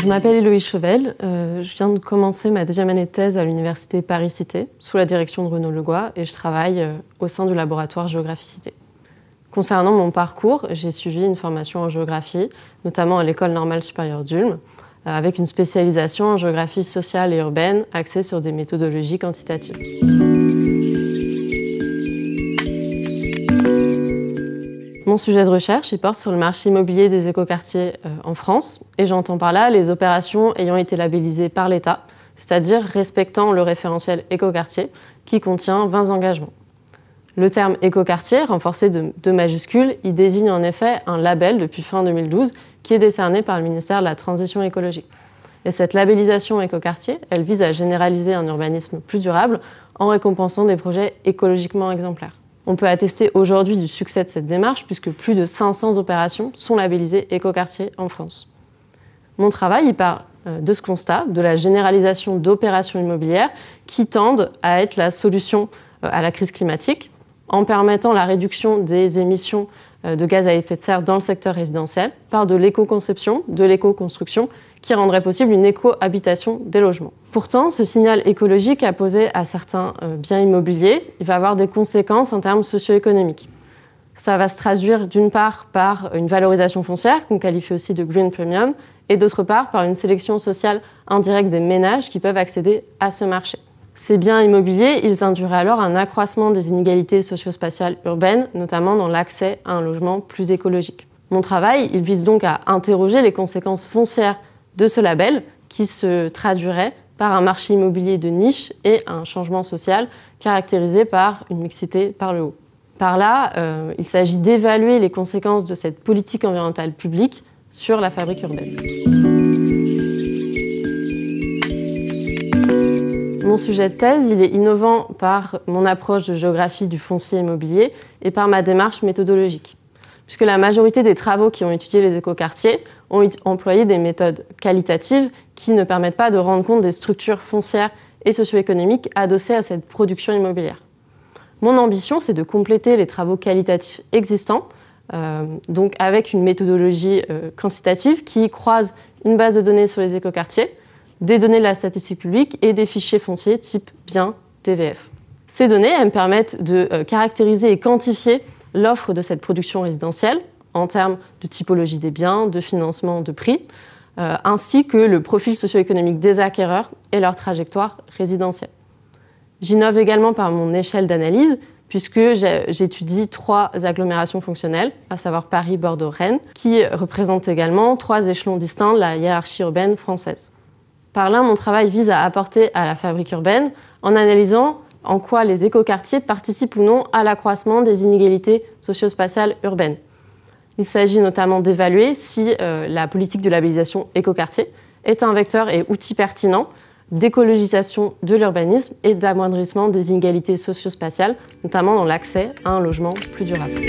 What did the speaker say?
Je m'appelle Héloïse Chauvel, je viens de commencer ma deuxième année de thèse à l'université Paris-Cité, sous la direction de Renaud Legois, et je travaille au sein du laboratoire Géographie-Cité. Concernant mon parcours, j'ai suivi une formation en géographie, notamment à l'École normale supérieure d'Ulm, avec une spécialisation en géographie sociale et urbaine axée sur des méthodologies quantitatives. Mon sujet de recherche porte sur le marché immobilier des écoquartiers en France, et j'entends par là les opérations ayant été labellisées par l'État, c'est-à-dire respectant le référentiel écoquartier qui contient 20 engagements. Le terme écoquartier, renforcé de 2 majuscules, il désigne en effet un label depuis fin 2012 qui est décerné par le ministère de la Transition écologique. Et cette labellisation écoquartier, elle vise à généraliser un urbanisme plus durable en récompensant des projets écologiquement exemplaires. On peut attester aujourd'hui du succès de cette démarche puisque plus de 500 opérations sont labellisées écoquartiers en France. Mon travail part de ce constat, de la généralisation d'opérations immobilières qui tendent à être la solution à la crise climatique en permettant la réduction des émissions de gaz à effet de serre dans le secteur résidentiel par de l'éco-conception, de l'éco-construction qui rendrait possible une éco-habitation des logements. Pourtant, ce signal écologique apposé à certains biens immobiliers, il va avoir des conséquences en termes socio-économiques. Ça va se traduire d'une part par une valorisation foncière, qu'on qualifie aussi de green premium, et d'autre part par une sélection sociale indirecte des ménages qui peuvent accéder à ce marché. Ces biens immobiliers, ils induiraient alors un accroissement des inégalités socio-spatiales urbaines, notamment dans l'accès à un logement plus écologique. Mon travail, il vise donc à interroger les conséquences foncières de ce label qui se traduirait par un marché immobilier de niche et un changement social caractérisé par une mixité par le haut. Par là, il s'agit d'évaluer les conséquences de cette politique environnementale publique sur la fabrique urbaine. Mon sujet de thèse, il est innovant par mon approche de géographie du foncier immobilier et par ma démarche méthodologique. Puisque la majorité des travaux qui ont étudié les écoquartiers ont employé des méthodes qualitatives qui ne permettent pas de rendre compte des structures foncières et socio-économiques adossées à cette production immobilière. Mon ambition, c'est de compléter les travaux qualitatifs existants, donc avec une méthodologie quantitative qui croise une base de données sur les écoquartiers, des données de la statistique publique et des fichiers fonciers type bien TVF. Ces données, elles me permettent de caractériser et quantifier l'offre de cette production résidentielle en termes de typologie des biens, de financement, de prix, ainsi que le profil socio-économique des acquéreurs et leur trajectoire résidentielle. J'innove également par mon échelle d'analyse, puisque j'étudie 3 agglomérations fonctionnelles, à savoir Paris, Bordeaux, Rennes, qui représentent également 3 échelons distincts de la hiérarchie urbaine française. Par là, mon travail vise à apporter à la fabrique urbaine en analysant en quoi les écoquartiers participent ou non à l'accroissement des inégalités socio-spatiales urbaines. Il s'agit notamment d'évaluer si la politique de labellisation écoquartier est un vecteur et outil pertinent d'écologisation de l'urbanisme et d'amoindrissement des inégalités socio-spatiales, notamment dans l'accès à un logement plus durable.